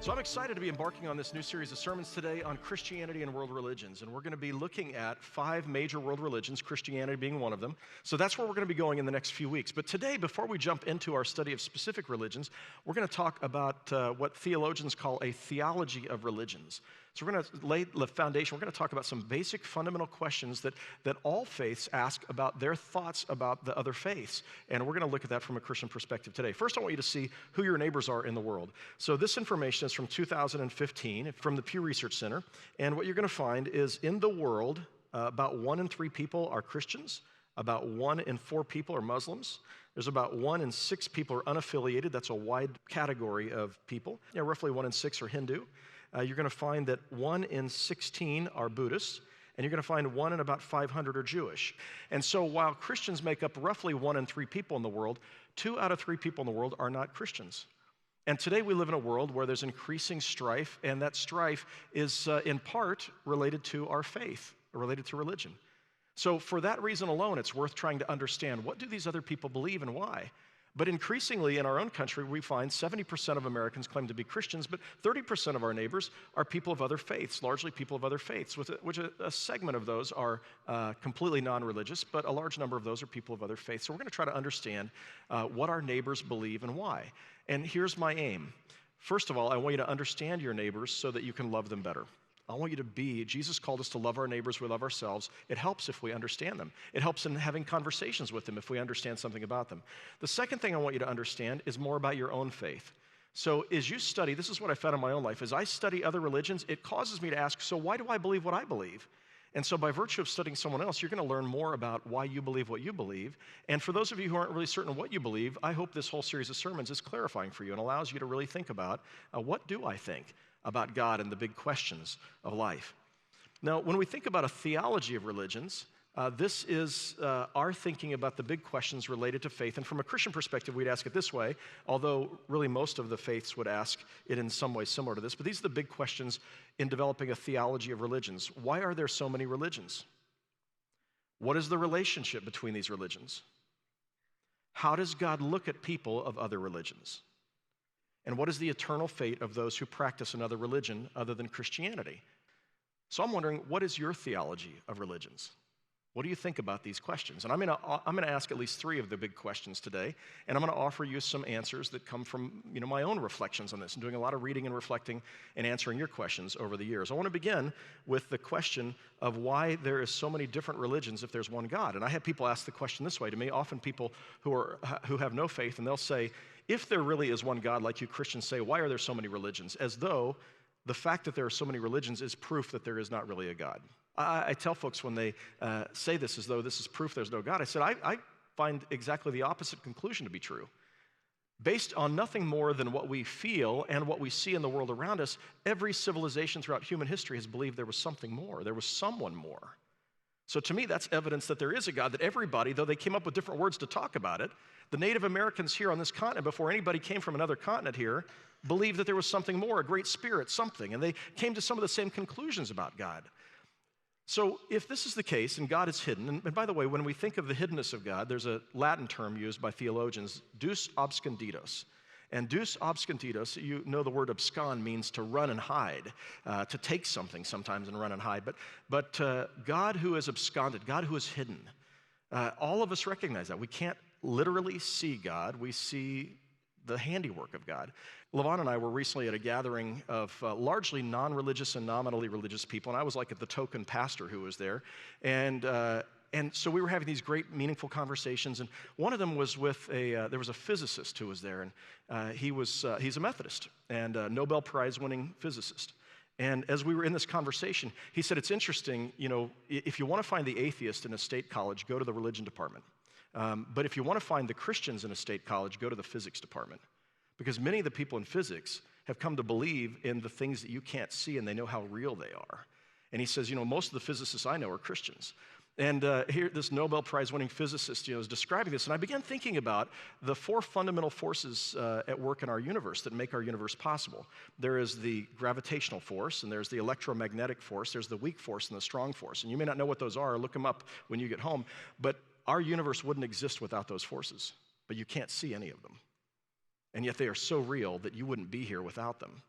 So I'm excited to be embarking on this new series of sermons today on Christianity and world religions. And we're going to be looking at 5 major world religions, Christianity being one of them. So that's where we're going to be going in the next few weeks. But today, before we jump into our study of specific religions, we're going to talk about what theologians call a theology of religions. So we're going to lay the foundation. We're going to talk about some basic fundamental questions that all faiths ask about their thoughts about the other faiths. And we're going to look at that from a Christian perspective today. First, I want you to see who your neighbors are in the world. So this information is from 2015 from the Pew Research Center. And what you're going to find is in the world, about 1 in 3 people are Christians. About 1 in 4 people are Muslims. There's about 1 in 6 people are unaffiliated. That's a wide category of people. Roughly 1 in 6 are Hindu. You're going to find that 1 in 16 are Buddhists, and you're going to find 1 in about 500 are Jewish. And so while Christians make up roughly 1 in 3 people in the world, 2 out of 3 people in the world are not Christians. And today we live in a world where there's increasing strife, and that strife is in part related to our faith, related to religion. So for that reason alone, it's worth trying to understand, what do these other people believe and why? But increasingly in our own country, we find 70% of Americans claim to be Christians, but 30% of our neighbors are people of other faiths, largely people of other faiths, which a segment of those are completely non-religious, but a large number of those are people of other faiths. So we're going to try to understand what our neighbors believe and why. And here's my aim. First of all, I want you to understand your neighbors so that you can love them better. I want you to be, Jesus called us to love our neighbors, we love ourselves. It helps if we understand them. It helps in having conversations with them if we understand something about them. The second thing I want you to understand is more about your own faith. So as you study, this is what I found in my own life, as I study other religions, it causes me to ask, so why do I believe what I believe? And so by virtue of studying someone else, you're going to learn more about why you believe what you believe. And for those of you who aren't really certain what you believe, I hope this whole series of sermons is clarifying for you and allows you to really think about, what do I think about God and the big questions of life? Now, when we think about a theology of religions, this is our thinking about the big questions related to faith. And from a Christian perspective, we'd ask it this way, although really most of the faiths would ask it in some way similar to this. But these are the big questions in developing a theology of religions. Why are there so many religions? What is the relationship between these religions? How does God look at people of other religions? And what is the eternal fate of those who practice another religion other than Christianity? So I'm wondering, what is your theology of religions? What do you think about these questions? And I'm going to ask at least 3 of the big questions today, and I'm going to offer you some answers that come from my own reflections on this and doing a lot of reading and reflecting and answering your questions over the years. I want to begin with the question of why there is so many different religions if there's one God. And I have people ask the question this way to me, often people who have no faith, and they'll say, if there really is one God, like you Christians say, why are there so many religions? As though the fact that there are so many religions is proof that there is not really a God. I tell folks when they say this as though this is proof there's no God, I said, I find exactly the opposite conclusion to be true. Based on nothing more than what we feel and what we see in the world around us, every civilization throughout human history has believed there was something more, there was someone more. So to me, that's evidence that there is a God, that everybody, though they came up with different words to talk about it, the Native Americans here on this continent, before anybody came from another continent here, believed that there was something more, a great spirit, something, and they came to some of the same conclusions about God. So if this is the case, and God is hidden, and by the way, when we think of the hiddenness of God, there's a Latin term used by theologians, deus obscunditos. And deus obscunditos, you know the word abscond means to run and hide, to take something sometimes and run and hide. But God who is absconded, God who is hidden, all of us recognize that. We can't literally see God, we see the handiwork of God. Levon and I were recently at a gathering of largely non-religious and nominally religious people, and I was like the token pastor who was there. And so we were having these great, meaningful conversations, and one of them was with there was a physicist who was there, and he's a Methodist and a Nobel Prize-winning physicist. And as we were in this conversation, he said, it's interesting, if you want to find the atheist in a state college, go to the religion department. But if you want to find the Christians in a state college, go to the physics department. Because many of the people in physics have come to believe in the things that you can't see, and they know how real they are. And he says, most of the physicists I know are Christians. And here, this Nobel Prize-winning physicist, is describing this, and I began thinking about the 4 fundamental forces at work in our universe that make our universe possible. There is the gravitational force, and there's the electromagnetic force, there's the weak force and the strong force. And you may not know what those are, look them up when you get home, but our universe wouldn't exist without those forces, but you can't see any of them. And yet they are so real that you wouldn't be here without them.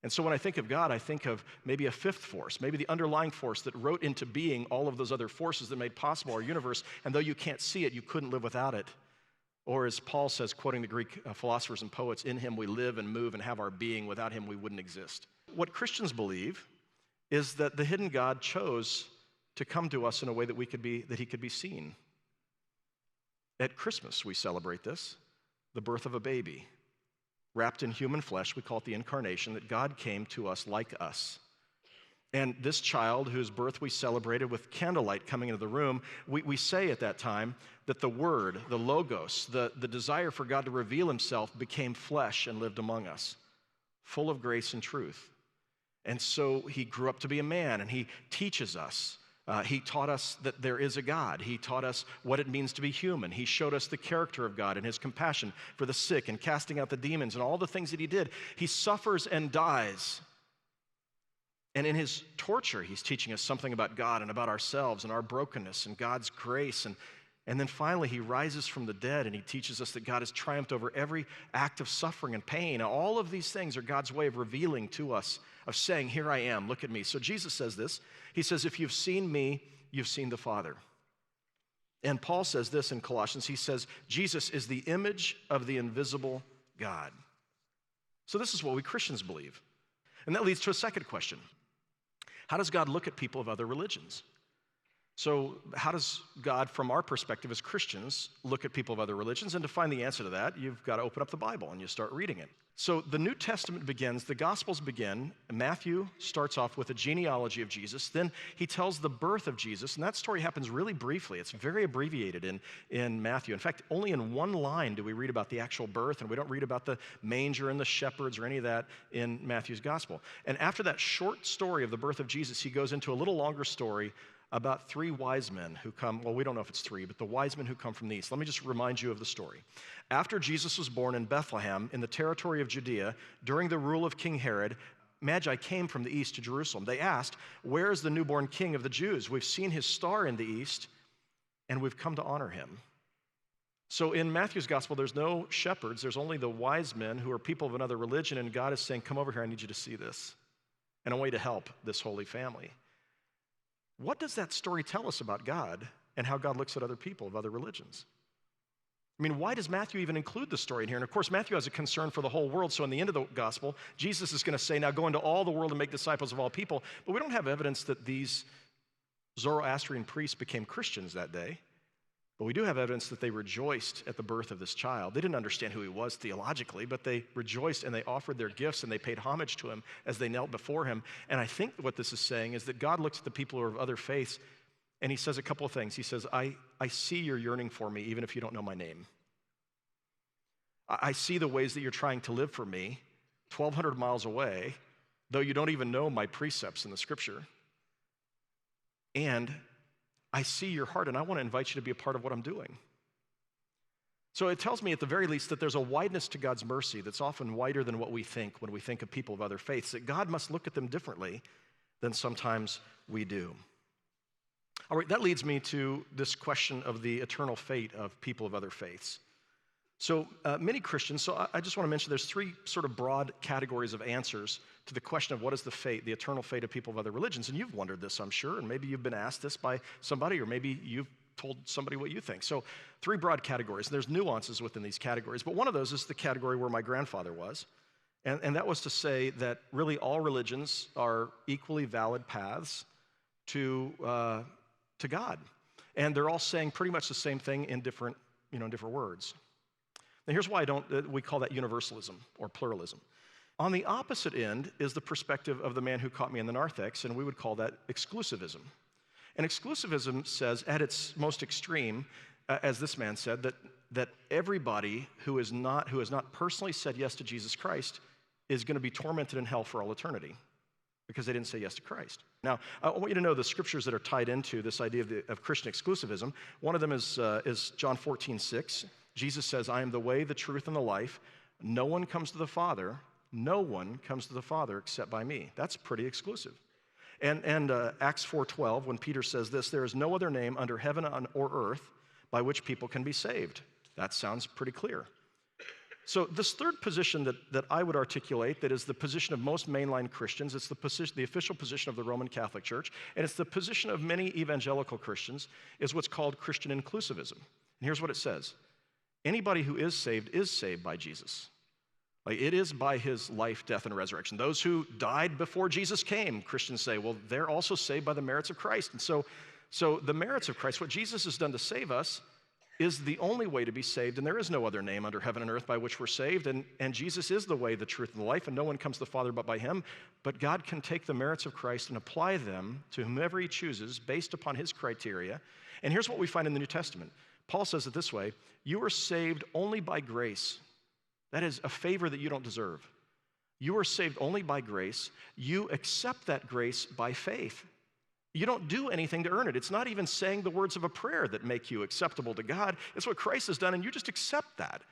And so when I think of God, I think of maybe a fifth force, maybe the underlying force that wrote into being all of those other forces that made possible our universe, and though you can't see it, you couldn't live without it. Or as Paul says, quoting the Greek philosophers and poets, in him we live and move and have our being. Without him, we wouldn't exist. What Christians believe is that the hidden God chose to come to us in a way that he could be seen. At Christmas, we celebrate this, the birth of a baby. Wrapped in human flesh, we call it the incarnation, that God came to us like us. And this child, whose birth we celebrated with candlelight coming into the room, we say at that time that the Word, the Logos, the desire for God to reveal himself became flesh and lived among us, full of grace and truth. And so he grew up to be a man, and he teaches us. He taught us that there is a God. He taught us what it means to be human. He showed us the character of God and his compassion for the sick and casting out the demons and all the things that he did. He suffers and dies. And in his torture, he's teaching us something about God and about ourselves and our brokenness and God's grace. And then finally, he rises from the dead, and he teaches us that God has triumphed over every act of suffering and pain. And all of these things are God's way of revealing to us, of saying, here I am, look at me. So Jesus says this. He says, if you've seen me, you've seen the Father. And Paul says this in Colossians. He says, Jesus is the image of the invisible God. So this is what we Christians believe. And that leads to a second question. How does God look at people of other religions? So how does God, from our perspective as Christians, look at people of other religions? And to find the answer to that, you've got to open up the Bible and you start reading it. So the New Testament begins, the Gospels begin. Matthew starts off with a genealogy of Jesus. Then he tells the birth of Jesus, and that story happens really briefly. It's very abbreviated in Matthew. In fact, only in one line do we read about the actual birth, and we don't read about the manger and the shepherds or any of that in Matthew's Gospel. And after that short story of the birth of Jesus, he goes into a little longer story about three wise men who come, well, we don't know if it's three, but the wise men who come from the east. Let me just remind you of the story. After Jesus was born in Bethlehem, in the territory of Judea, during the rule of King Herod, Magi came from the east to Jerusalem. They asked, where is the newborn king of the Jews? We've seen his star in the east, and we've come to honor him. So in Matthew's gospel, there's no shepherds. There's only the wise men who are people of another religion, and God is saying, come over here, I need you to see this. And I want you to help this holy family. What does that story tell us about God and how God looks at other people of other religions? I mean, why does Matthew even include the story in here? And of course, Matthew has a concern for the whole world. So in the end of the gospel, Jesus is going to say, now go into all the world and make disciples of all people. But we don't have evidence that these Zoroastrian priests became Christians that day. But we do have evidence that they rejoiced at the birth of this child. They didn't understand who he was theologically, but they rejoiced and they offered their gifts and they paid homage to him as they knelt before him. And I think what this is saying is that God looks at the people who are of other faiths and he says a couple of things. He says, I see your yearning for me even if you don't know my name. I see the ways that you're trying to live for me 1,200 miles away, though you don't even know my precepts in the scripture. And I see your heart, and I want to invite you to be a part of what I'm doing. So it tells me at the very least that there's a wideness to God's mercy that's often wider than what we think when we think of people of other faiths, that God must look at them differently than sometimes we do. All right, that leads me to this question of the eternal fate of people of other faiths. So many Christians, so I just want to mention there's three sort of broad categories of answers to the question of what is the fate, the eternal fate of people of other religions. And you've wondered this, I'm sure, and maybe you've been asked this by somebody, or maybe you've told somebody what you think. So three broad categories, and there's nuances within these categories, but one of those is the category where my grandfather was. And that was to say that really all religions are equally valid paths to God. And they're all saying pretty much the same thing in different words. Now here's why we call that universalism or pluralism. On the opposite end is the perspective of the man who caught me in the narthex, and we would call that exclusivism. And exclusivism says at its most extreme, as this man said, that everybody who has not personally said yes to Jesus Christ is going to be tormented in hell for all eternity because they didn't say yes to Christ. Now, I want you to know the scriptures that are tied into this idea of Christian exclusivism. One of them is John 14:6. Jesus says, I am the way, the truth, and the life. No one comes to the Father except by me. That's pretty exclusive. And Acts 4:12, when Peter says this, there is no other name under heaven or earth by which people can be saved. That sounds pretty clear. So this third position that I would articulate, that is the position of most mainline Christians, it's the official position of the Roman Catholic Church, and it's the position of many evangelical Christians, is what's called Christian inclusivism. And here's what it says. Anybody who is saved by Jesus. Like, it is by his life, death, and resurrection. Those who died before Jesus came, Christians say, well, they're also saved by the merits of Christ. And so the merits of Christ, what Jesus has done to save us, is the only way to be saved, and there is no other name under heaven and earth by which we're saved, and Jesus is the way, the truth, and the life, and no one comes to the Father but by him. But God can take the merits of Christ and apply them to whomever he chooses based upon his criteria. And here's what we find in the New Testament. Paul says it this way, you are saved only by grace. That is a favor that you don't deserve. You are saved only by grace. You accept that grace by faith. You don't do anything to earn it. It's not even saying the words of a prayer that make you acceptable to God. It's what Christ has done, and you just accept that.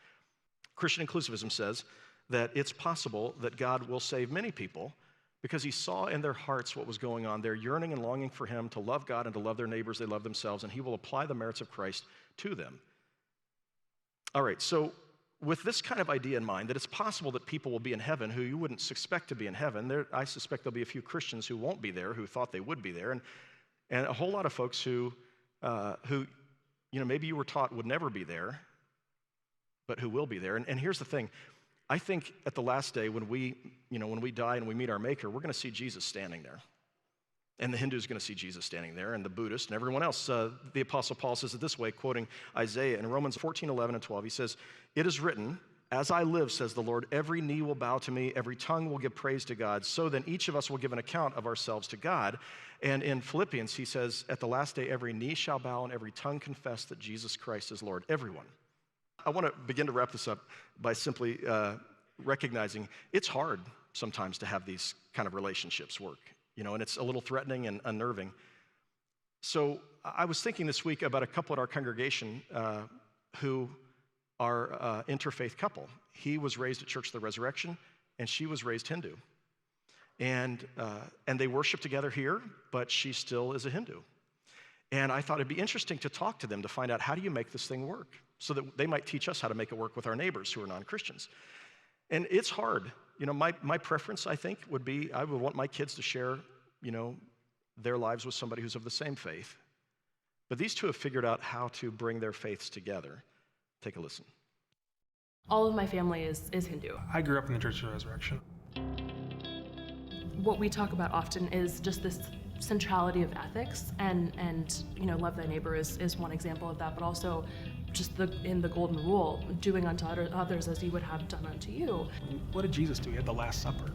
Christian inclusivism says that it's possible that God will save many people because he saw in their hearts what was going on. They're yearning and longing for him to love God and to love their neighbors. They love themselves, and he will apply the merits of Christ to them. All right, so with this kind of idea in mind, that it's possible that people will be in heaven who you wouldn't suspect to be in heaven, I suspect there'll be a few Christians who won't be there, who thought they would be there, and a whole lot of folks who maybe you were taught would never be there, but who will be there. And here's the thing. I think at the last day when we die and we meet our Maker, we're going to see Jesus standing there. And the Hindu's going to see Jesus standing there, and the Buddhist, and everyone else. The Apostle Paul says it this way, quoting Isaiah in Romans 14, 11, and 12. He says, "It is written, as I live, says the Lord, every knee will bow to me, every tongue will give praise to God. So then each of us will give an account of ourselves to God." And in Philippians, he says, at the last day, every knee shall bow and every tongue confess that Jesus Christ is Lord. Everyone. I want to begin to wrap this up by simply recognizing it's hard sometimes to have these kind of relationships work. And it's a little threatening and unnerving. So I was thinking this week about a couple at our congregation who are interfaith couple. He was raised at Church of the Resurrection, and she was raised Hindu. And they worship together here, but she still is a Hindu. And I thought it'd be interesting to talk to them to find out, how do you make this thing work? So that they might teach us how to make it work with our neighbors who are non-Christians. And it's hard. My preference, I think, would be I would want my kids to share, their lives with somebody who's of the same faith. But these two have figured out how to bring their faiths together. Take a listen. All of my family is Hindu. I grew up in the Church of the Resurrection. What we talk about often is just this centrality of ethics, and love thy neighbor is one example of that, but also just in the golden rule, doing unto others as you would have done unto you. What did Jesus do? He had the Last Supper.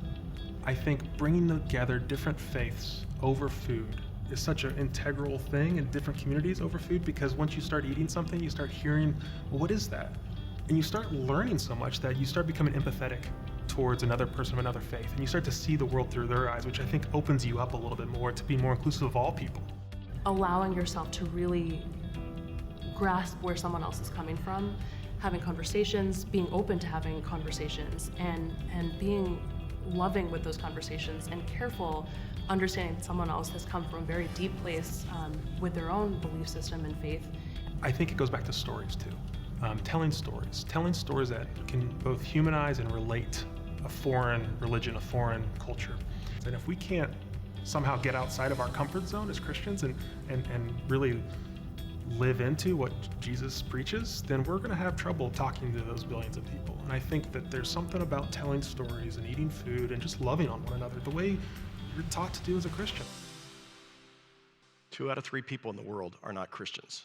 I think bringing together different faiths over food is such an integral thing in different communities over food, because once you start eating something, you start hearing, well, what is that? And you start learning so much that you start becoming empathetic towards another person of another faith, and you start to see the world through their eyes, which I think opens you up a little bit more to be more inclusive of all people. Allowing yourself to really grasp where someone else is coming from, having conversations, being open to having conversations, and being loving with those conversations, and careful, understanding that someone else has come from a very deep place with their own belief system and faith. I think it goes back to stories too. Telling stories that can both humanize and relate a foreign religion, a foreign culture. And if we can't somehow get outside of our comfort zone as Christians and really live into what Jesus preaches, then we're going to have trouble talking to those billions of people. And I think that there's something about telling stories and eating food and just loving on one another the way you're taught to do as a Christian. 2 out of 3 people in the world are not Christians.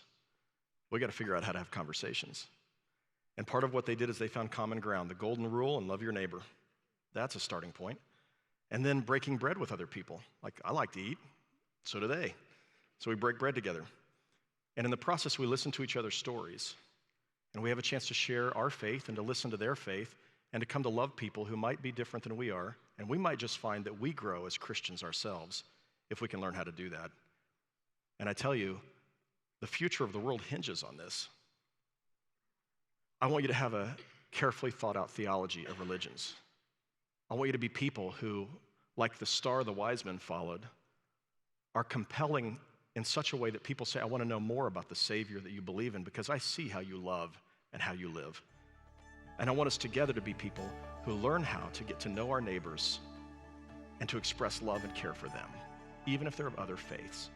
We got to figure out how to have conversations. And part of what they did is they found common ground, the golden rule and love your neighbor. That's a starting point. And then breaking bread with other people. Like, I like to eat, so do they. So we break bread together. And in the process, we listen to each other's stories. And we have a chance to share our faith and to listen to their faith and to come to love people who might be different than we are. And we might just find that we grow as Christians ourselves if we can learn how to do that. And I tell you, the future of the world hinges on this. I want you to have a carefully thought out theology of religions. I want you to be people who, like the star the wise men followed, are compelling in such a way that people say, I want to know more about the Savior that you believe in because I see how you love and how you live. And I want us together to be people who learn how to get to know our neighbors and to express love and care for them, even if they're of other faiths.